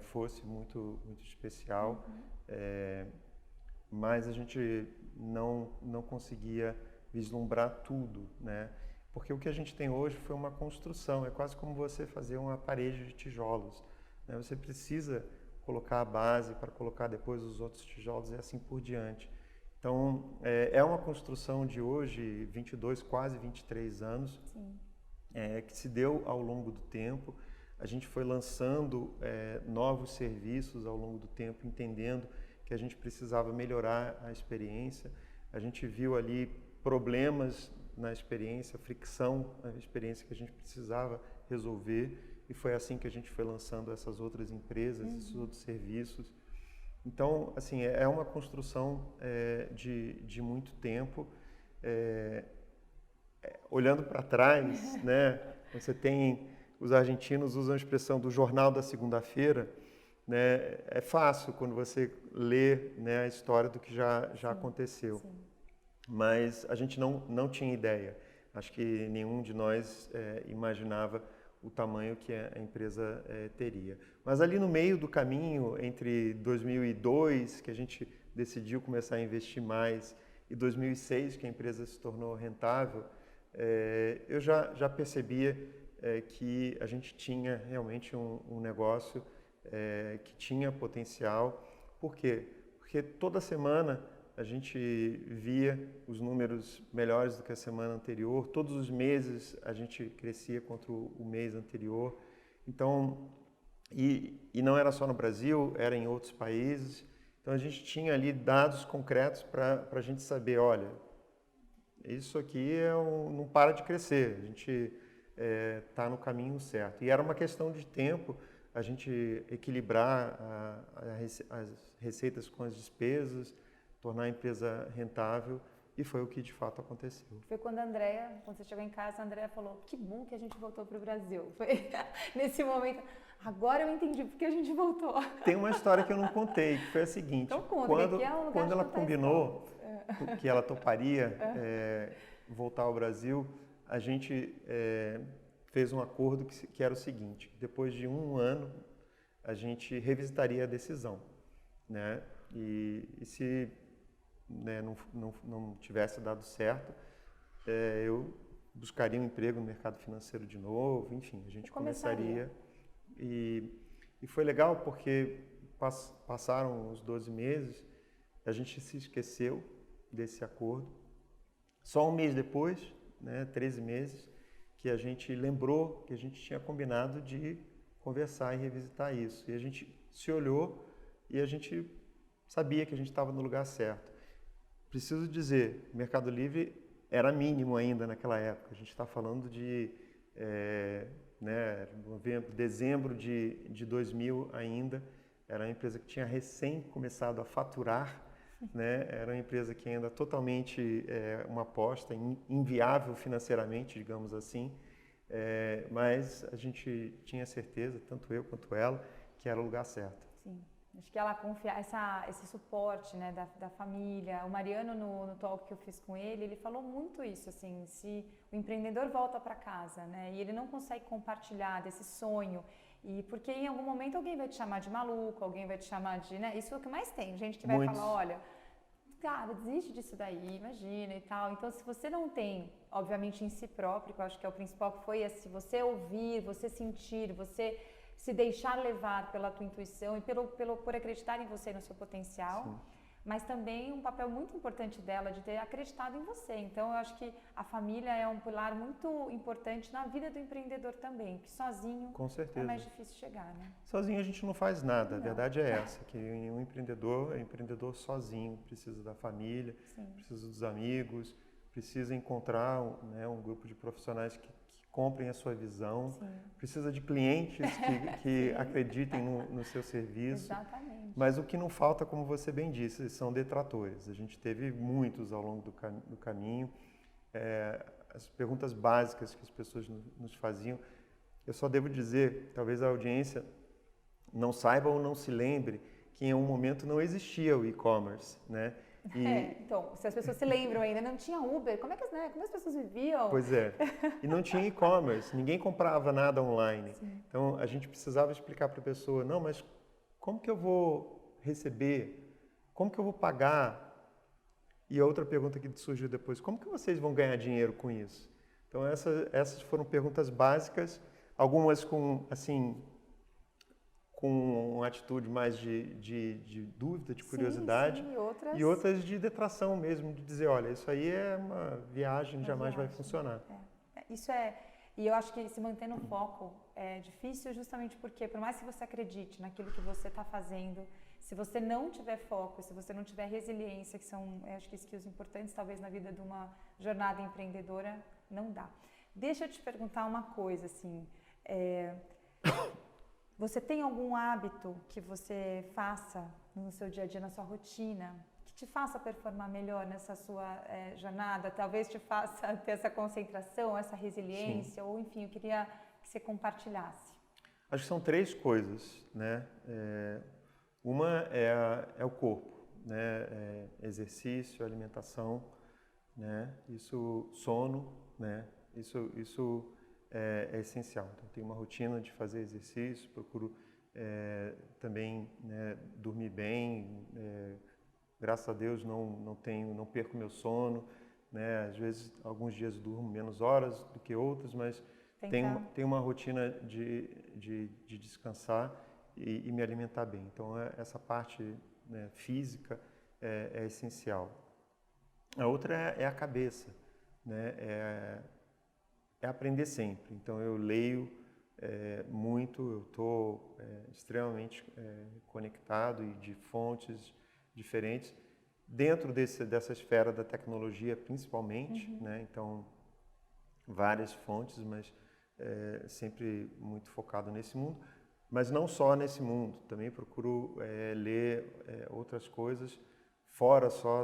fosse muito, muito especial, mas a gente não conseguia vislumbrar tudo, né? Porque o que a gente tem hoje foi uma construção, é quase como você fazer uma parede de tijolos. Você precisa colocar a base para colocar depois os outros tijolos e assim por diante. Então, é uma construção de hoje, 22, quase 23 anos, que se deu ao longo do tempo. A gente foi lançando novos serviços ao longo do tempo, entendendo que a gente precisava melhorar a experiência. A gente viu ali problemas na experiência, fricção na experiência que a gente precisava resolver. E foi assim que a gente foi lançando essas outras empresas, esses outros serviços. Então, assim, é uma construção de muito tempo. Olhando para trás, né, você tem, os argentinos usam a expressão do jornal da segunda-feira, né, é fácil quando você lê, né, a história do que já aconteceu. Sim. Mas a gente não tinha ideia. Acho que nenhum de nós imaginava o tamanho que a empresa teria. Mas ali no meio do caminho, entre 2002, que a gente decidiu começar a investir mais, e 2006, que a empresa se tornou rentável, eu já percebia que a gente tinha realmente um negócio que tinha potencial. Por quê? Porque toda semana a gente via os números melhores do que a semana anterior, todos os meses a gente crescia contra o mês anterior. Então, e não era só no Brasil, era em outros países. Então a gente tinha ali dados concretos para a gente saber, olha, isso aqui não para de crescer, a gente está no caminho certo. E era uma questão de tempo a gente equilibrar as receitas com as despesas, tornar a empresa rentável, e foi o que de fato aconteceu. Foi quando você chegou em casa, a Andrea falou, que bom que a gente voltou para o Brasil. Foi nesse momento, agora eu entendi porque a gente voltou. Tem uma história que eu não contei, que foi a seguinte, então, quando ela combinou que ela toparia voltar ao Brasil, a gente fez um acordo que era o seguinte, depois de 1 ano, a gente revisitaria a decisão, né? E se não tivesse dado certo, eu buscaria um emprego no mercado financeiro de novo, enfim, a gente começaria. E foi legal porque passaram os 12 meses, a gente se esqueceu desse acordo. Só 1 mês depois, né, 13 meses, que a gente lembrou que a gente tinha combinado de conversar e revisitar isso. E a gente se olhou e a gente sabia que a gente estava no lugar certo. Preciso dizer, o Mercado Livre era mínimo ainda naquela época. A gente está falando de dezembro de 2000 ainda. Era uma empresa que tinha recém começado a faturar, né? Era uma empresa que ainda totalmente uma aposta inviável financeiramente, digamos assim. Mas a gente tinha certeza, tanto eu quanto ela, que era o lugar certo. Sim. Acho que ela confia, esse suporte, né, da família. O Mariano, no talk que eu fiz com ele falou muito isso, assim, se o empreendedor volta para casa, né, e ele não consegue compartilhar desse sonho, e porque em algum momento alguém vai te chamar de maluco, alguém vai te chamar de, né, isso é o que mais tem, gente que vai Muitos. falar, olha, cara, desiste disso daí, imagina e tal. Então, se você não tem, obviamente, em si próprio, que eu acho que é o principal, que foi esse, você ouvir, você sentir, você se deixar levar pela tua intuição e por acreditar em você e no seu potencial, sim, mas também um papel muito importante dela de ter acreditado em você. Então, eu acho que a família é um pilar muito importante na vida do empreendedor também, que sozinho com certeza é mais difícil chegar, né? Sozinho a gente não faz nada, não. A verdade é essa, que um empreendedor é empreendedor sozinho, precisa da família, sim, precisa dos amigos, precisa encontrar um grupo de profissionais que comprem a sua visão, sim, precisa de clientes que acreditem no seu serviço. Exatamente. Mas o que não falta, como você bem disse, são detratores. A gente teve muitos ao longo do caminho. As perguntas básicas que as pessoas nos faziam, eu só devo dizer, talvez a audiência não saiba ou não se lembre, que em um momento não existia o e-commerce, né? Então, se as pessoas se lembram ainda, não tinha Uber, como as pessoas viviam? Pois é, e não tinha e-commerce, ninguém comprava nada online. Sim. Então, a gente precisava explicar para a pessoa, não, mas como que eu vou receber? Como que eu vou pagar? E a outra pergunta que surgiu depois, como que vocês vão ganhar dinheiro com isso? Então, essas foram perguntas básicas, algumas com uma atitude mais de dúvida, de curiosidade, sim, e outras de detração mesmo, de dizer, olha, isso aí é uma viagem, jamais vai funcionar. E eu acho que se manter no foco é difícil justamente porque, por mais que você acredite naquilo que você está fazendo, se você não tiver foco, se você não tiver resiliência, que são, acho que skills importantes talvez na vida de uma jornada empreendedora, não dá. Deixa eu te perguntar uma coisa, assim, você tem algum hábito que você faça no seu dia a dia, na sua rotina, que te faça performar melhor nessa sua jornada? Talvez te faça ter essa concentração, essa resiliência, sim, ou enfim, eu queria que você compartilhasse. Acho que são 3 coisas, né? Uma é o corpo, né? Exercício, alimentação, né? Isso, sono, né? Isso é essencial. Então, tenho uma rotina de fazer exercício, procuro também, né, dormir bem. Graças a Deus não perco meu sono, né? Às vezes, alguns dias durmo menos horas do que outros, mas tenho uma rotina de descansar e me alimentar bem. Então, essa parte, né, física é essencial. A outra é a cabeça, né? É aprender sempre. Então, eu leio muito, eu estou extremamente conectado e de fontes diferentes, dentro dessa esfera da tecnologia principalmente, uhum, né? Então, várias fontes, mas sempre muito focado nesse mundo. Mas não só nesse mundo, também procuro ler outras coisas fora só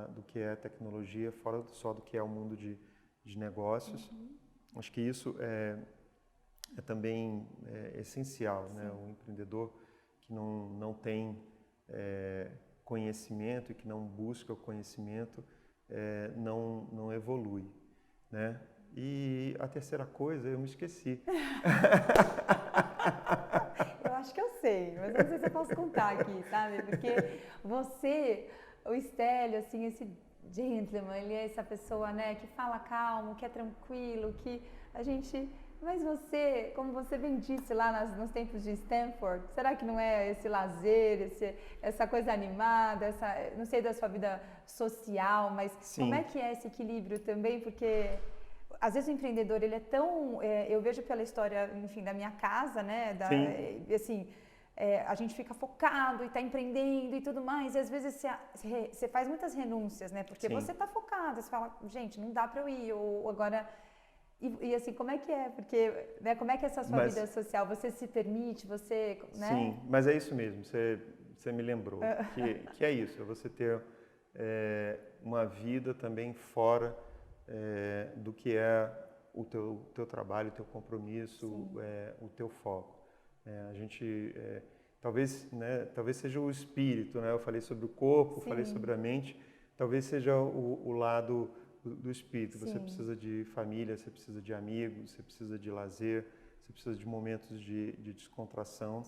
do que é tecnologia, fora só do que é o mundo de negócios. Uhum. Acho que isso é também essencial, né? O empreendedor que não tem conhecimento e que não busca o conhecimento não evolui, né? E a terceira coisa, eu me esqueci. Eu acho que eu sei, mas não sei se eu posso contar aqui, sabe? Porque você, o Stélio, assim, esse gentleman, ele é essa pessoa, né, que fala calmo, que é tranquilo, que a gente... Mas você, como você bem disse lá nos tempos de Stanford, será que não é esse lazer, essa coisa animada, não sei da sua vida social, mas sim, como é que é esse equilíbrio também? Porque às vezes o empreendedor, ele é tão... eu vejo pela história, enfim, da minha casa, né? Assim, a gente fica focado e está empreendendo e tudo mais, e às vezes você faz muitas renúncias, né? Porque Sim. você está focado, você fala, gente, não dá para eu ir, ou agora... E assim, como é que é? Porque, né, como é que é essa sua vida social? Você se permite, você, né? Sim, mas é isso mesmo, você me lembrou, que é isso, é você ter uma vida também fora do que é o teu trabalho, o teu compromisso, o teu foco. A gente, talvez seja o espírito, né? Eu falei sobre o corpo, Sim. falei sobre a mente, talvez seja o lado do espírito. Você precisa de família, você precisa de amigos, você precisa de lazer, você precisa de momentos de descontração,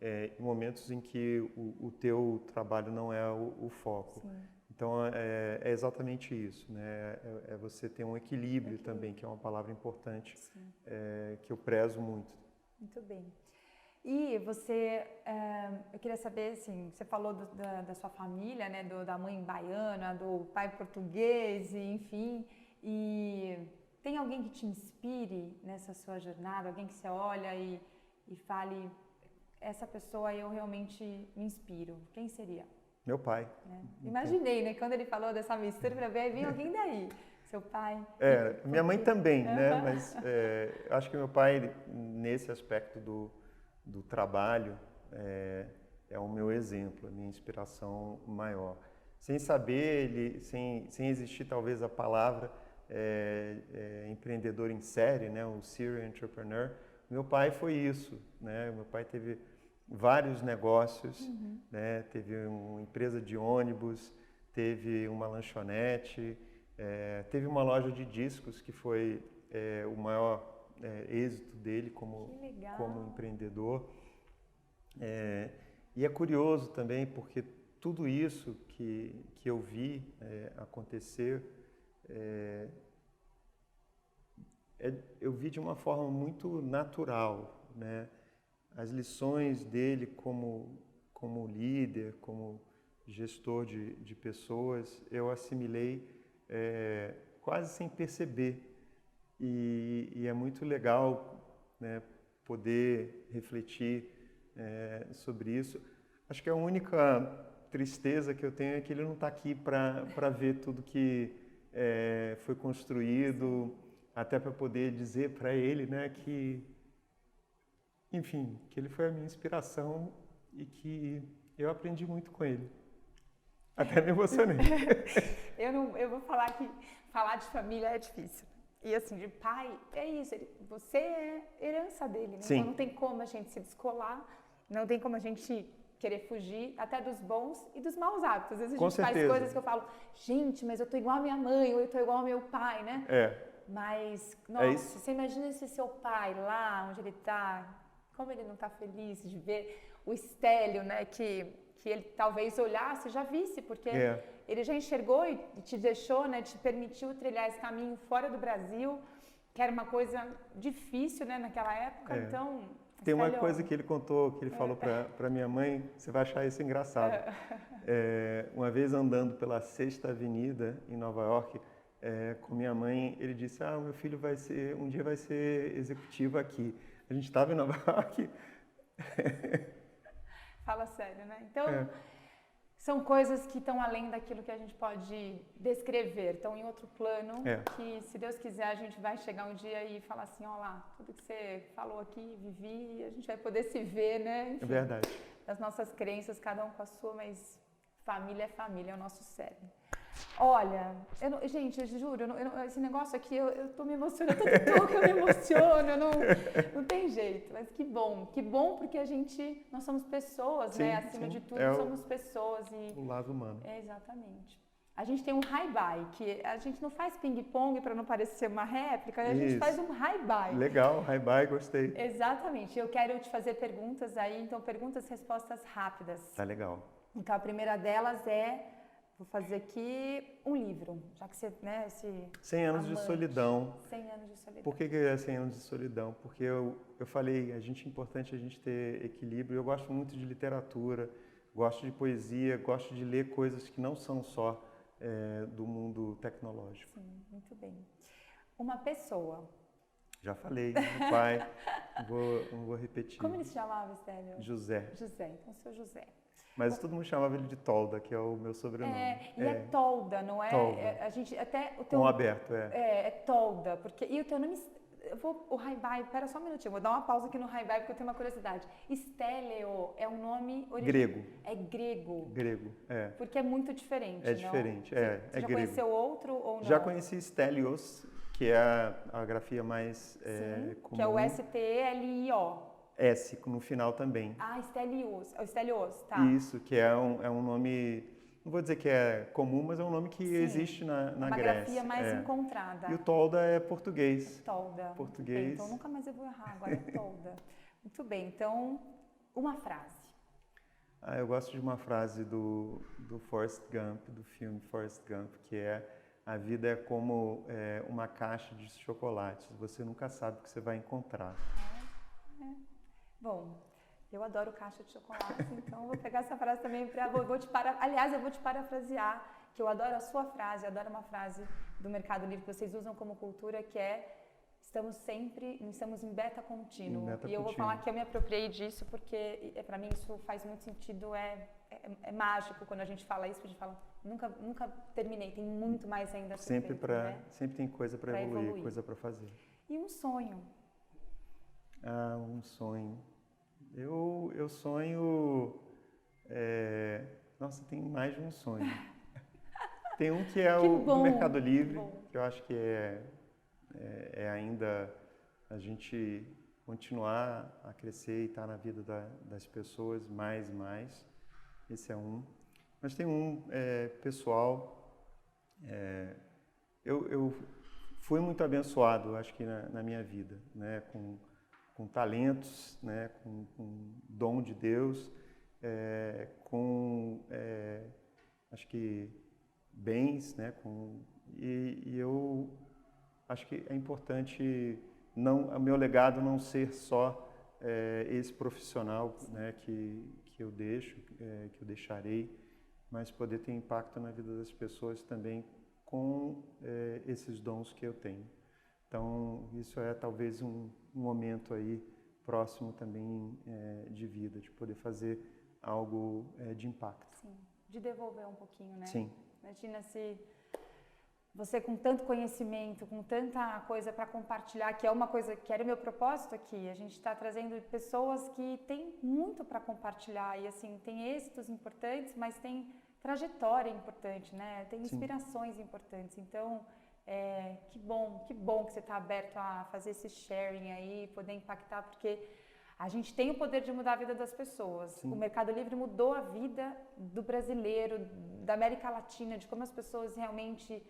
e momentos em que o teu trabalho não é o foco. Sim. Então, é exatamente isso, né? É você ter um equilíbrio também, que é uma palavra importante, que eu prezo muito. Muito bem. E você, eu queria saber, assim, você falou da sua família, né, da mãe baiana, do pai português, enfim, e tem alguém que te inspire nessa sua jornada, alguém que você olha e fale, essa pessoa eu realmente me inspiro, quem seria? Meu pai. Imaginei, né, quando ele falou dessa mistura, para ver, vem alguém daí, seu pai. Minha mãe também, né, mas acho que meu pai, nesse aspecto do trabalho, é o meu exemplo, a minha inspiração maior. Sem saber, sem existir talvez a palavra empreendedor em série, né, o serial entrepreneur, meu pai foi isso, né? Meu pai teve vários negócios, né? Teve uma empresa de ônibus, teve uma lanchonete, teve uma loja de discos que foi o maior êxito dele como empreendedor. E é curioso também porque tudo isso que eu vi acontecer, eu vi de uma forma muito natural, né? As lições dele como líder, como gestor de pessoas, eu assimilei quase sem perceber. E é muito legal, né, poder refletir sobre isso. Acho que a única tristeza que eu tenho é que ele não está aqui para ver tudo que foi construído, até para poder dizer para ele, né, que, enfim, que ele foi a minha inspiração e que eu aprendi muito com ele. Até me emocionei. Eu vou falar que falar de família é difícil. E assim, de pai, é isso, você é herança dele, né? Sim. Então não tem como a gente se descolar, não tem como a gente querer fugir até dos bons e dos maus hábitos. Às vezes a gente faz coisas que eu falo, gente, mas eu tô igual a minha mãe, ou eu tô igual ao meu pai, né? Mas, nossa, você imagina esse seu pai lá onde ele tá, como ele não tá feliz de ver o Estélio, né? Que ele talvez olhasse e já visse, porque ele já enxergou e te deixou, né? Te permitiu trilhar esse caminho fora do Brasil, que era uma coisa difícil, né? Naquela época, então... Tem uma coisa que ele contou, que ele falou para minha mãe, você vai achar isso engraçado. Uma vez andando pela 6ª Avenida em Nova York, com minha mãe, ele disse, meu filho um dia vai ser executivo aqui. A gente estava em Nova York. Fala sério, né? Então, são coisas que estão além daquilo que a gente pode descrever, estão em outro plano, que se Deus quiser a gente vai chegar um dia e falar assim, ó lá, tudo que você falou aqui, vivi, a gente vai poder se ver, né? Enfim, é verdade. Das nossas crenças, cada um com a sua, mas família é família, é o nosso cérebro. Olha, gente, eu juro, esse negócio aqui, eu tô me emocionando, tanto que eu me emociono, não tem jeito, mas que bom porque nós somos pessoas, sim, né, acima de tudo, somos pessoas e... O lado humano. Exatamente. A gente tem um hi-bye, que a gente não faz ping-pong para não parecer uma réplica, a gente faz um hi-bye. Legal, hi-bye, gostei. Exatamente, eu quero te fazer perguntas aí, então perguntas, respostas rápidas. Tá legal. Então a primeira delas vou fazer aqui um livro, já que você, né, 100 anos de solidão. 100 anos de solidão. Por que é 100 anos de solidão? Porque eu falei, é importante a gente ter equilíbrio. Eu gosto muito de literatura, gosto de poesia, gosto de ler coisas que não são só do mundo tecnológico. Sim, muito bem. Uma pessoa. Já falei, meu pai, não vou repetir. Como ele se chamava, Stélio? José. José, então seu José. Mas todo mundo chamava ele de Tolda, que é o meu sobrenome. É Tolda, não é? Tolda. A gente até o teu Com aberto, é Tolda, porque e o teu nome o Haibai, pera só um minutinho, vou dar uma pausa aqui no Haibai porque eu tenho uma curiosidade. Stélio é um nome grego. É grego. Grego, é. Porque é muito diferente, É não? diferente, Você é já grego. conheceu outro ou não? Já conheci Stelios, que é a grafia mais comum. Que é o S-T-E-L-I-O. S no final também. Ah, Stelios, tá. Isso, que é um nome, não vou dizer que é comum, mas é um nome que existe na Grécia. Uma grafia mais encontrada. E o Tolda é português. Tolda. Português. Bem, então nunca mais eu vou errar, agora é Tolda. Muito bem, então, uma frase. Eu gosto de uma frase do Forrest Gump, do filme Forrest Gump, que é: a vida é como uma caixa de chocolates, você nunca sabe o que você vai encontrar. Bom, eu adoro caixa de chocolates, então vou pegar essa frase também para aliás, eu vou te parafrasear, que eu adoro a sua frase, eu adoro uma frase do Mercado Livre que vocês usam como cultura, que é: estamos em beta contínuo. E eu vou falar que eu me apropriei disso porque para mim isso faz muito sentido, é mágico quando a gente fala isso, a gente fala, nunca terminei, tem muito mais ainda a ser feito, né? Sempre tem coisa para evoluir, coisa para fazer. E um sonho? Um sonho. Eu sonho... Nossa, tem mais de um sonho. Tem um que é do Mercado Livre, que eu acho que é ainda a gente continuar a crescer e estar na vida das pessoas mais e mais. Esse é um. Mas tem um pessoal. Eu fui muito abençoado, acho que na minha vida, né, com talentos, né, com dom de Deus, acho que bens, né, e eu acho que é importante o meu legado não ser só esse profissional, né, que eu deixarei, mas poder ter impacto na vida das pessoas também com esses dons que eu tenho. Então, isso é talvez um momento aí próximo também de vida, de poder fazer algo de impacto. Sim, de devolver um pouquinho, né? Sim. Imagina se você com tanto conhecimento, com tanta coisa para compartilhar, que é uma coisa que era o meu propósito aqui, a gente está trazendo pessoas que têm muito para compartilhar e assim, tem êxitos importantes, mas tem trajetória importante, né? Tem inspirações importantes, então que bom que você está aberto a fazer esse sharing aí, poder impactar, porque a gente tem o poder de mudar a vida das pessoas. Sim. O Mercado Livre mudou a vida do brasileiro, da América Latina, de como as pessoas realmente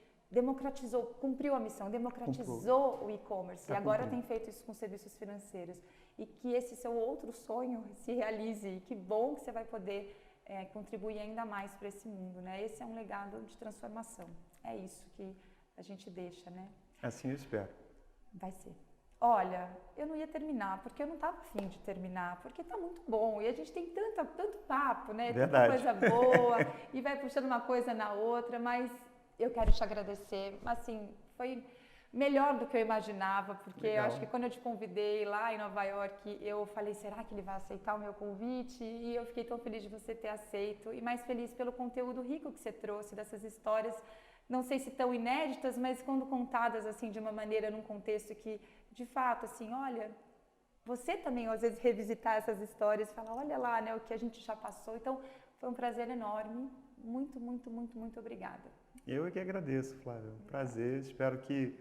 cumpriu a missão, democratizou o e-commerce e agora tem feito isso com serviços financeiros. E que esse seu outro sonho se realize. E que bom que você vai poder contribuir ainda mais para esse mundo, né? Esse é um legado de transformação. É isso que a gente deixa, né? Assim eu espero. Vai ser. Olha, eu não ia terminar, porque eu não estava afim de terminar, porque está muito bom. E a gente tem tanto papo, né? Verdade. Tanta coisa boa, e vai puxando uma coisa na outra, mas eu quero te agradecer. Assim, foi melhor do que eu imaginava, porque eu acho que quando eu te convidei lá em Nova York, eu falei, será que ele vai aceitar o meu convite? E eu fiquei tão feliz de você ter aceito, e mais feliz pelo conteúdo rico que você trouxe dessas histórias, não sei se tão inéditas, mas quando contadas assim de uma maneira, num contexto que, de fato, assim, olha, você também às vezes revisitar essas histórias e falar, olha lá, né, o que a gente já passou. Então, foi um prazer enorme. Muito, muito, muito, muito obrigada. Eu é que agradeço, Flávia. Um prazer. Espero que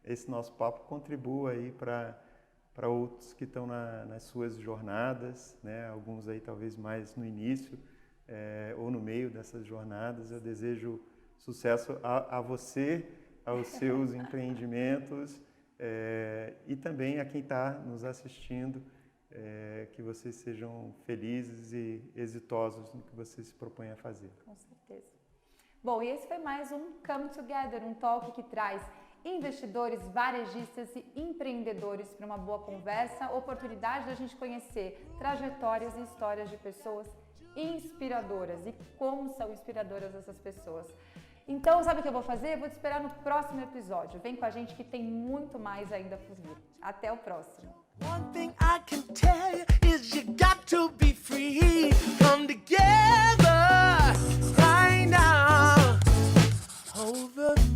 esse nosso papo contribua aí para outros que estão nas suas jornadas, né? Alguns aí talvez mais no início ou no meio dessas jornadas. Eu desejo sucesso a você, aos seus empreendimentos e também a quem está nos assistindo, que vocês sejam felizes e exitosos no que você se propõe a fazer. Com certeza. Bom, e esse foi mais um Come Together, um talk que traz investidores, varejistas e empreendedores para uma boa conversa, oportunidade da gente conhecer trajetórias e histórias de pessoas inspiradoras e como são inspiradoras essas pessoas. Então, sabe o que eu vou fazer? Eu vou te esperar no próximo episódio. Vem com a gente que tem muito mais ainda por vir. Até o próximo. One thing I can tell you is you got to be free. Come together right now. Hold the